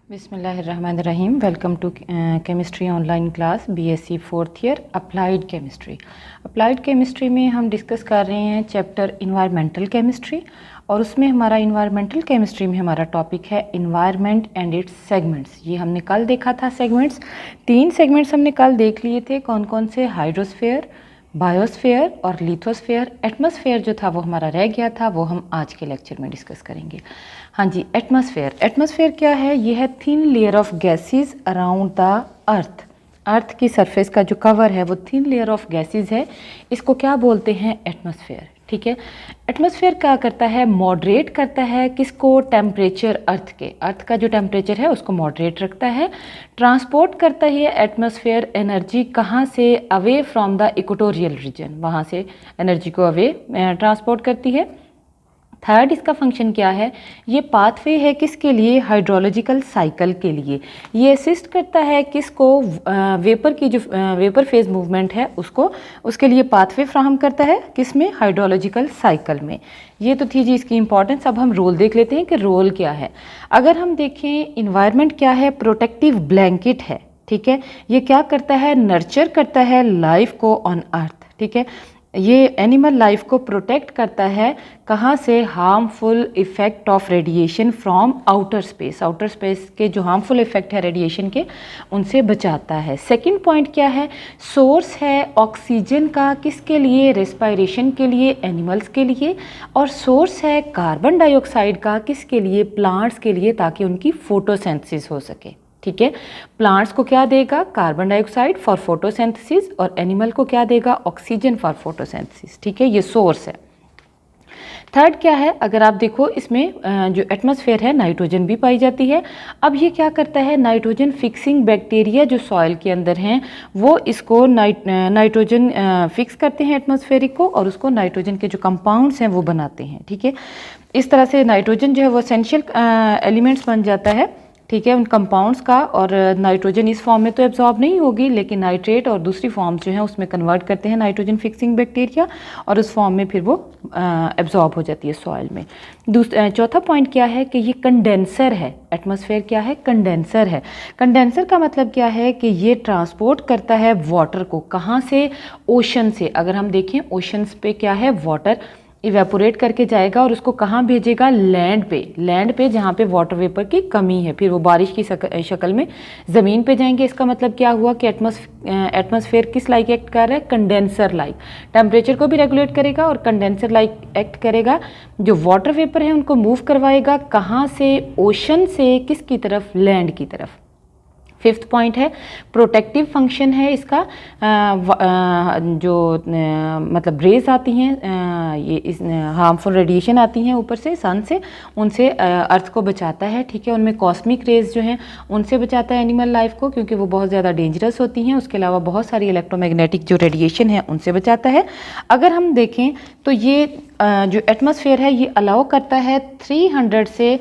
बिस्मिल्लाहिर्रहमानिर्रहीम। Welcome to chemistry online class BSc 4th year applied chemistry. Applied chemistry में हम discuss कर रहे हैं चैप्टर इन्वायरमेंटल केमिस्ट्री और उसमें हमारा इन्वायरमेंटल केमिस्ट्री में हमारा टॉपिक है इन्वायरमेंट एंड इट्स सेगमेंट्स। ये हमने कल देखा था सेगमेंट्स। 3 सेगमेंट्स हमने कल देख लिए थे। कौन कौन से? हाइड्रोस्फीयर, बायोस्फीयर और लिथोस्फीयर। एटमॉस्फेयर जो था वो हमारा रह गया था, वो हम आज के लेक्चर में डिस्कस करेंगे। हाँ जी, एटमॉस्फेयर। एटमॉस्फेयर क्या है? ये है thin layer of gases around the earth. Earth की सरफेस का जो कवर है वो थिन लेयर ऑफ गैसेस है। इसको क्या बोलते हैं? एटमॉस्फेयर। ठीक है। एटमॉस्फेयर क्या करता है? मॉडरेट करता है किसको? टेम्परेचर अर्थ का जो टेम्परेचर है उसको मॉडरेट रखता है। ट्रांसपोर्ट करता है एटमॉस्फेयर एनर्जी कहाँ से? Away from the equatorial region, वहाँ से एनर्जी को अवे ट्रांसपोर्ट करती है। थर्ड, इसका फंक्शन क्या है? ये पाथवे है किसके लिए? हाइड्रोलॉजिकल साइकिल के लिए। ये असिस्ट करता है किसको? वेपर की जो वेपर फेज मूवमेंट है उसको, उसके लिए पाथवे फ्राहम करता है किसमें? हाइड्रोलॉजिकल साइकिल में। ये तो थी जी इसकी इंपॉर्टेंस। अब हम रोल देख लेते हैं कि रोल क्या है। अगर हम देखें इन्वायरमेंट क्या है? प्रोटेक्टिव ब्लैंकेट है। ठीक है। ये क्या करता है? नर्चर करता है लाइफ को ऑन अर्थ। ठीक है। ये एनिमल लाइफ को प्रोटेक्ट करता है कहाँ से? Harmful effect of radiation from outer space. Outer space के जो हार्मफुल इफ़ेक्ट है रेडिएशन के, उनसे बचाता है। सेकंड पॉइंट क्या है? सोर्स है ऑक्सीजन का किसके लिए? रेस्पायरेशन के लिए, एनिमल्स के लिए। और सोर्स है कार्बन डाइऑक्साइड का किसके लिए? प्लांट्स के लिए, ताकि उनकी फोटोसिंथेसिस हो सके। ठीक है। प्लांट्स को क्या देगा? कार्बन डाइऑक्साइड फॉर फोटोसिंथेसिस, और एनिमल को क्या देगा? Oxygen for photosynthesis. ठीक है, ये सोर्स है। थर्ड क्या है? अगर आप देखो इसमें जो एटमॉस्फेयर है नाइट्रोजन भी पाई जाती है। अब ये क्या करता है? नाइट्रोजन फिक्सिंग बैक्टीरिया जो सॉइल के अंदर हैं वो इसको नाइट्रोजन फिक्स करते हैं एटमॉस्फेरिक को, और उसको नाइट्रोजन के जो कंपाउंड्स हैं वो बनाते हैं। ठीक है। इस तरह से नाइट्रोजन जो है वो एसेंशियल एलिमेंट्स बन जाता है। ठीक है, उन कंपाउंड्स का। और नाइट्रोजन इस फॉर्म में तो एब्जॉर्ब नहीं होगी, लेकिन नाइट्रेट और दूसरी फॉर्म्स जो हैं उसमें कन्वर्ट करते हैं नाइट्रोजन फिक्सिंग बैक्टीरिया, और उस फॉर्म में फिर वो एब्जॉर्ब हो जाती है सॉइल में। चौथा पॉइंट क्या है? कि ये कंडेंसर है। एटमॉस्फेयर क्या है? कंडेंसर है। कंडेंसर का मतलब क्या है? कि ये ट्रांसपोर्ट करता है वाटर को। कहाँ से? ओशन से। अगर हम देखें ओशंस पे क्या है? वाटर इवेपोरेट करके जाएगा और उसको कहाँ भेजेगा? लैंड पे। लैंड पे जहाँ पे वाटर वेपर की कमी है, फिर वो बारिश की शक्ल में ज़मीन पे जाएंगे। इसका मतलब क्या हुआ? कि एटमॉस्फेयर किस लाइक एक्ट कर रहा है? Condenser like. टेम्परेचर को भी रेगुलेट करेगा और कंडेंसर लाइक एक्ट करेगा। जो वाटर वेपर है उनको मूव करवाएगा कहाँ से? ओशन से किसकी तरफ? लैंड की तरफ। फिफ्थ पॉइंट है प्रोटेक्टिव फंक्शन है इसका। जो मतलब रेज आती हैं, ये इस हार्मफुल रेडिएशन आती हैं ऊपर से, सन से, उनसे अर्थ को बचाता है। ठीक है। उनमें कॉस्मिक रेज जो हैं उनसे बचाता है एनिमल लाइफ को, क्योंकि वो बहुत ज़्यादा डेंजरस होती हैं। उसके अलावा बहुत सारी इलेक्ट्रोमैग्नेटिक जो रेडिएशन है उनसे बचाता है। अगर हम देखें तो ये जो एटमॉस्फेयर है ये अलाउ करता है 300 से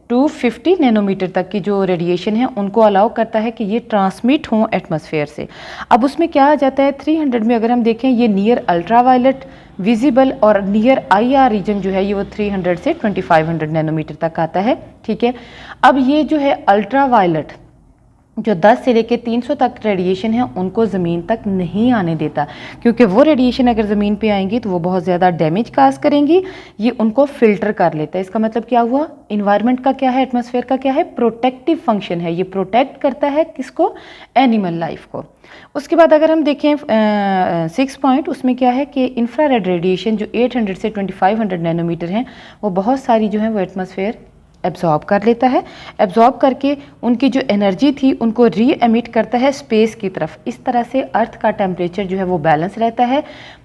250 नैनोमीटर तक की जो रेडिएशन है उनको अलाउ करता है कि ये ट्रांसमिट हों एटमॉस्फेयर से। अब उसमें क्या आ जाता है? 300 में अगर हम देखें ये नियर अल्ट्रावायलेट, विजिबल और नियर आईआर रीजन जो है ये वो 300 से 2500 नैनोमीटर तक आता है। ठीक है। अब ये जो है अल्ट्रावायलेट जो 10 से लेकर 300 तक रेडिएशन है उनको ज़मीन तक नहीं आने देता, क्योंकि वो रेडिएशन अगर ज़मीन पे आएंगी तो वो बहुत ज़्यादा डैमेज काज करेंगी। ये उनको फिल्टर कर लेता है। इसका मतलब क्या हुआ? इन्वायरमेंट का क्या है? एटमॉस्फेयर का क्या है? प्रोटेक्टिव फंक्शन है। ये प्रोटेक्ट करता है किसको? एनिमल लाइफ को। उसके बाद अगर हम देखें 6 पॉइंट, उसमें क्या है? कि इंफ्रारेड रेडिएशन जो 800 से 2500 नैनोमीटर हैं वो बहुत सारी जो है वो एटमॉस्फेयर एब्जॉर्ब कर लेता है। एब्जॉर्ब करके उनकी जो एनर्जी थी उनको री एमिट करता है स्पेस की तरफ। इस तरह से अर्थ का टेम्परेचर जो है वो बैलेंस रहता है।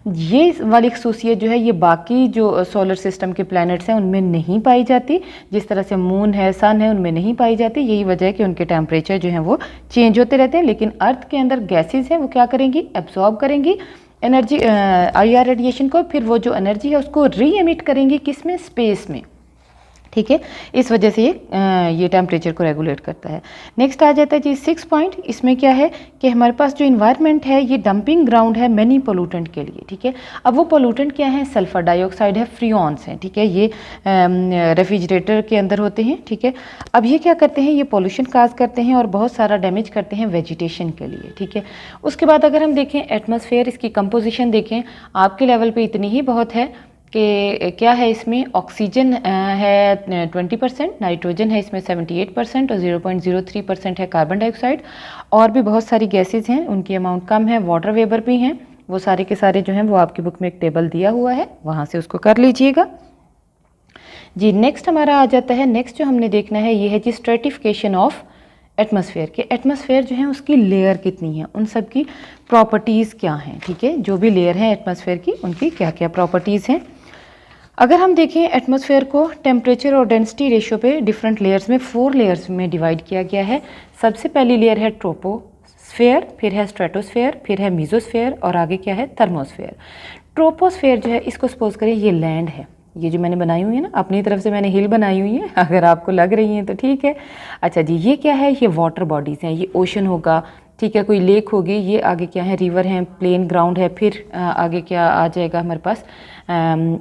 ये वाली खसूसियत जो है ये बाकी जो सोलर सिस्टम के प्लैनेट्स हैं उनमें नहीं पाई जाती। जिस तरह से मून है, सन है, उनमें नहीं पाई जाती। यही वजह है कि उनके टेम्परेचर जो हैं वो चेंज होते रहते हैं। लेकिन अर्थ के अंदर गैसेज हैं वो क्या करेंगी? एब्जॉर्ब करेंगी एनर्जी, आईआर रेडिएशन को। फिर वो जो एनर्जी है उसको री एमिट करेंगी किस में? स्पेस में। ठीक है, इस वजह से ये टेम्परेचर को रेगुलेट करता है। नेक्स्ट आ जाता है जी 6 पॉइंट। इसमें क्या है कि हमारे पास जो इन्वायरमेंट है ये डंपिंग ग्राउंड है मैनी पोल्यूटेंट के लिए। ठीक है, अब वो पोल्यूटेंट क्या है, सल्फर डाइऑक्साइड है, फ्रियॉन्स हैं। ठीक है, ये रेफ्रिजरेटर के अंदर होते हैं। ठीक है, अब ये क्या करते हैं, ये पोल्यूशन काज करते हैं और बहुत सारा डैमेज करते हैं वेजिटेशन के लिए। ठीक है, उसके बाद अगर हम देखें एटमॉस्फेयर, इसकी कंपोजिशन देखें, आपके लेवल पे इतनी ही बहुत है कि क्या है, इसमें ऑक्सीजन है 20%, नाइट्रोजन है इसमें 78% और 0.03% है कार्बन डाइऑक्साइड। और भी बहुत सारी गैसेज हैं, उनकी अमाउंट कम है, वाटर वेपर भी हैं। वो सारे के सारे जो हैं वो आपकी बुक में एक टेबल दिया हुआ है, वहाँ से उसको कर लीजिएगा जी। नेक्स्ट हमारा आ जाता है, नेक्स्ट जो हमने देखना है ये है जी स्ट्रेटिफिकेशन ऑफ एटमॉस्फेयर के। एटमॉस्फेयर जो है उसकी लेयर कितनी है, उन सब की प्रॉपर्टीज़ क्या हैं। ठीक है, जो भी लेयर है एटमॉस्फेयर की उनकी क्या क्या प्रॉपर्टीज़ हैं। अगर हम देखें एटमॉस्फेयर को टेम्परेचर और डेंसिटी रेशियो पे डिफरेंट लेयर्स में 4 लेयर्स में डिवाइड किया गया है। सबसे पहली लेयर है ट्रोपोस्फेयर, फिर है स्ट्रेटोस्फेयर, फिर है मीजोस्फेयर और आगे क्या है, थर्मोस्फेयर। ट्रोपोस्फेयर जो है, इसको सपोज करें ये लैंड है, ये जो मैंने बनाई हुई है ना, अपनी तरफ से मैंने हिल बनाई हुई है, अगर आपको लग रही हैं तो ठीक है। अच्छा जी, ये क्या है, ये वाटर बॉडीज़ हैं, ये ओशन होगा। ठीक है, कोई लेक होगी, ये आगे क्या है, रिवर है, प्लेन ग्राउंड है, फिर आगे क्या आ जाएगा हमारे पास,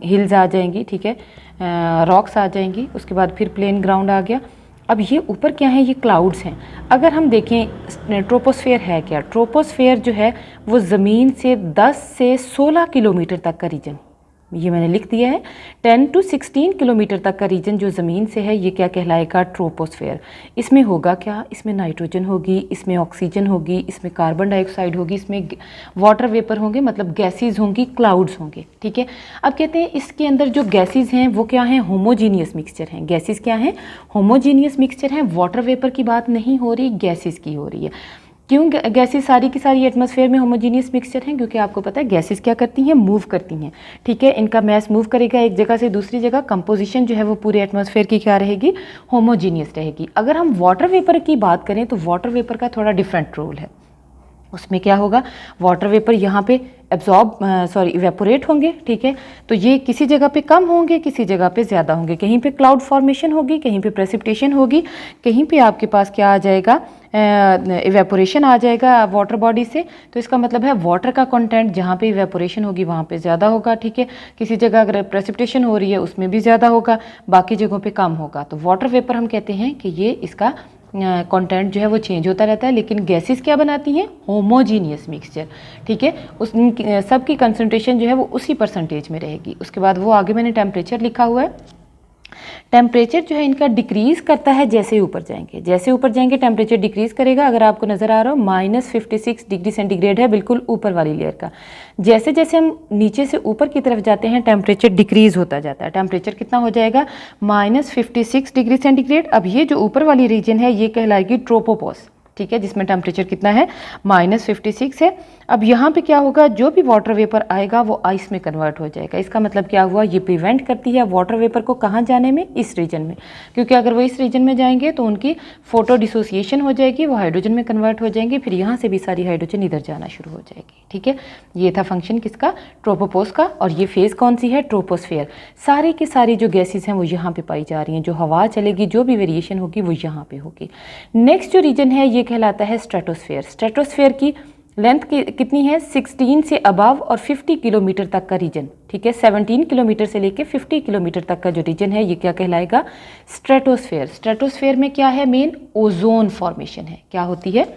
हिल्स आ जाएंगी। ठीक है, रॉक्स आ जाएंगी, उसके बाद फिर प्लेन ग्राउंड आ गया। अब ये ऊपर क्या है, ये क्लाउड्स हैं। अगर हम देखें ट्रोपोस्फेयर है क्या, ट्रोपोस्फेयर जो है वो ज़मीन से 10 से 16 किलोमीटर तक का रीजन, ये मैंने लिख दिया है, 10 to 16 किलोमीटर तक का रीजन जो ज़मीन से है ये क्या कहलाएगा, ट्रोपोस्फेयर। इसमें होगा क्या, इसमें नाइट्रोजन होगी, इसमें ऑक्सीजन होगी, इसमें कार्बन डाइऑक्साइड होगी, इसमें वाटर वेपर होंगे, मतलब गैसेस होंगी, क्लाउड्स होंगे। ठीक है, अब कहते हैं इसके अंदर जो गैसेस हैं वो क्या हैं, होमोजीनियस मिक्सचर हैं। गैसेस क्या हैं, होमोजीनियस मिक्सचर हैं। वाटर वेपर की बात नहीं हो रही, गैसेस की हो रही है। क्यों गैसेस सारी की सारी एटमॉस्फेयर में होमोजीनियस मिक्सचर हैं, क्योंकि आपको पता है गैसेस क्या करती हैं, मूव करती हैं। ठीक है, इनका मैस मूव करेगा एक जगह से दूसरी जगह, कंपोजिशन जो है वो पूरे एटमॉस्फेयर की क्या रहेगी, होमोजीनियस रहेगी। अगर हम वाटर वेपर की बात करें तो वाटर वेपर का थोड़ा डिफरेंट रोल है। उसमें क्या होगा, वाटर वेपर यहाँ पे इवेपोरेट होंगे। ठीक है, तो ये किसी जगह पे कम होंगे, किसी जगह पे ज़्यादा होंगे, कहीं पे क्लाउड फॉर्मेशन होगी, कहीं पे प्रेसिपिटेशन होगी, कहीं पे आपके पास क्या आ जाएगा, इवेपोरेशन आ जाएगा वाटर बॉडी से। तो इसका मतलब है वाटर का कंटेंट जहाँ पे इवेपोरेशन होगी वहाँ पे ज़्यादा होगा। ठीक है, किसी जगह अगर प्रेसिपिटेशन हो रही है उसमें भी ज़्यादा होगा, बाकी जगहों पे कम होगा। तो वाटर वेपर हम कहते हैं कि ये इसका कंटेंट जो है वो चेंज होता रहता है। लेकिन गैसेस क्या बनाती हैं, होमोजीनियस मिक्सचर। ठीक है, उस सब की कंसंट्रेशन जो है वो उसी परसेंटेज में रहेगी। उसके बाद वो आगे मैंने टेम्परेचर लिखा हुआ है। टेम्परेचर जो है इनका डिक्रीज़ करता है जैसे ऊपर जाएंगे, जैसे ऊपर जाएंगे टेम्परेचर डिक्रीज़ करेगा। अगर आपको नज़र आ रहा हो -56 डिग्री सेंटीग्रेड है बिल्कुल ऊपर वाली लेयर का। जैसे जैसे हम नीचे से ऊपर की तरफ जाते हैं टेम्परेचर डिक्रीज़ होता जाता है। टेम्परेचर कितना हो जाएगा, -56 डिग्री सेंटीग्रेड। अब ये जो ऊपर वाली रीजन है ये कहलाएगी ट्रोपोपॉस। ठीक है, जिसमें टेम्परेचर कितना है, -56 है। अब यहाँ पे क्या होगा, जो भी वाटर वेपर आएगा वो आइस में कन्वर्ट हो जाएगा। इसका मतलब क्या हुआ, ये प्रिवेंट करती है वाटर वेपर को कहाँ जाने में, इस रीजन में। क्योंकि अगर वो इस रीजन में जाएंगे तो उनकी फोटो डिसोसिएशन हो जाएगी, वो हाइड्रोजन में कन्वर्ट हो जाएंगे, फिर यहाँ से भी सारी हाइड्रोजन इधर जाना शुरू हो जाएगी। ठीक है, ये था फंक्शन किसका, ट्रोपोपोस का। और ये फेज़ कौन सी है, ट्रोपोस्फेयर। सारी की सारी जो गैसेज हैं वो यहाँ पे पाई जा रही हैं, जो हवा चलेगी, जो भी वेरिएशन होगी वो यहाँ पे होगी। नेक्स्ट जो रीजन है ये कहलाता है स्ट्रेटोस्फेयर। स्ट्रेटोस्फेयर की लेंथ कितनी है, 16 से अबव और 50 किलोमीटर तक का रीजन। ठीक है, 17 किलोमीटर से लेके 50 किलोमीटर तक का जो रीजन है ये क्या कहलाएगा, स्ट्रेटोस्फेयर। स्ट्रेटोस्फेयर में क्या है, मेन ओजोन फॉर्मेशन है। क्या होती है,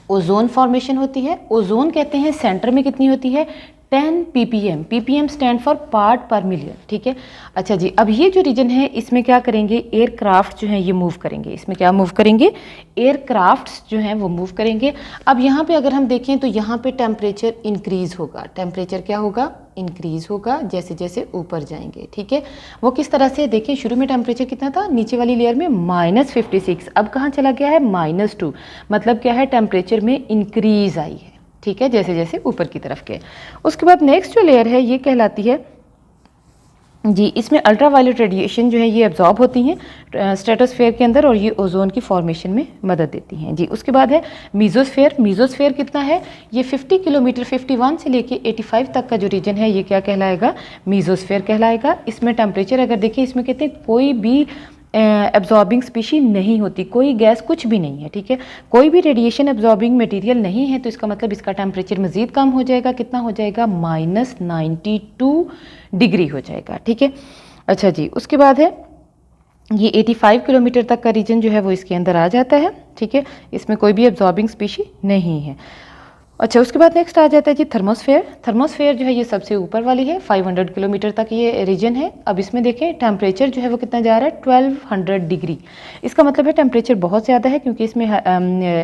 ओजोन फॉर्मेशन होती है। ओजोन कहते हैं सेंटर में कितनी होती है, 10 ppm। ppm stand for part पर मिलियन। ठीक है, अच्छा जी, अब ये जो रीजन है इसमें क्या करेंगे, एयरक्राफ्ट जो हैं ये मूव करेंगे। इसमें क्या मूव करेंगे, एयरक्राफ्ट्स जो हैं वो मूव करेंगे। अब यहाँ पे अगर हम देखें तो यहाँ पे टेम्परेचर इंक्रीज़ होगा। टेम्परेचर क्या होगा, इंक्रीज़ होगा जैसे जैसे ऊपर जाएंगे। ठीक है, वो किस तरह से, देखिए शुरू में टेम्परेचर कितना था, नीचे वाली लेयर में -56, अब कहाँ चला गया है, -2। मतलब क्या है, टेम्परेचर में इंक्रीज़ आई है। ठीक है, जैसे जैसे ऊपर की तरफ के। उसके बाद नेक्स्ट जो लेयर है ये कहलाती है जी, इसमें अल्ट्रावायलेट रेडिएशन जो है ये एब्जॉर्ब होती हैं स्ट्रेटोस्फेयर के अंदर और ये ओजोन की फॉर्मेशन में मदद देती हैं। जी, उसके बाद है मीजोस्फेयर। मीजोस्फेयर कितना है? ये 50 किलोमीटर 51 से लेके 85 तक का जो रीजन है ये क्या कहलाएगा? मीजोस्फेयर कहलाएगा। इसमें टेम्परेचर अगर देखिए, इसमें कहते हैं कोई भी एब्जॉर्बिंग स्पीशी नहीं होती, कोई गैस कुछ भी नहीं है, ठीक है। कोई भी रेडिएशन एब्जॉर्बिंग मटेरियल नहीं है, तो इसका मतलब इसका टेम्परेचर मज़ीद कम हो जाएगा। कितना हो जाएगा? -92 डिग्री हो जाएगा, ठीक है। अच्छा जी, उसके बाद है ये 85 किलोमीटर तक का रीजन जो है वो इसके अंदर आ जाता है, ठीक है। इसमें कोई भी एब्जॉर्बिंग स्पीशी नहीं है। अच्छा, उसके बाद नेक्स्ट आ जाता है जी थर्मोस्फेयर। थर्मोस्फेयर जो है ये सबसे ऊपर वाली है, 500 किलोमीटर तक ये रीजन है। अब इसमें देखें टेम्परेचर जो है वो कितना जा रहा है? 1200 डिग्री। इसका मतलब है टेम्परेचर बहुत ज़्यादा है, क्योंकि इसमें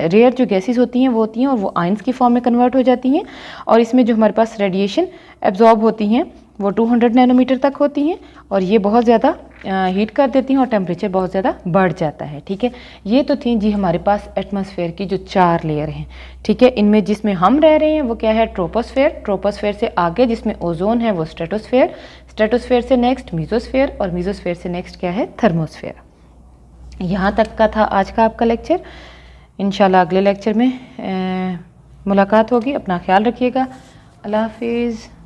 रेयर जो गैसेस होती हैं वो होती हैं और वो आयंस की फॉर्म में कन्वर्ट हो जाती हैं, और इसमें जो हमारे पास रेडिएशन एब्जॉर्ब होती हैं वो 200 नैनोमीटर तक होती हैं, और ये बहुत ज़्यादा हीट कर देती हैं और टेम्परेचर बहुत ज़्यादा बढ़ जाता है, ठीक है। ये तो थी जी हमारे पास एटमॉस्फेयर की जो 4 लेयर हैं, ठीक है। इनमें जिसमें हम रह रहे हैं वो क्या है? ट्रोपोस्फेयर। ट्रोपोस्फेयर से आगे जिसमें ओजोन है वो स्ट्रेटोस्फेयर। स्ट्रेटोस्फेयर से नेक्स्ट मीजोस्फेयर, और मीजोस्फेयर से नेक्स्ट क्या है? थर्मोस्फेयर। यहाँ तक का था आज का आपका लेक्चर। इंशाल्लाह अगले लेक्चर में मुलाकात होगी। अपना ख्याल रखिएगा। अल्लाह हाफिज़।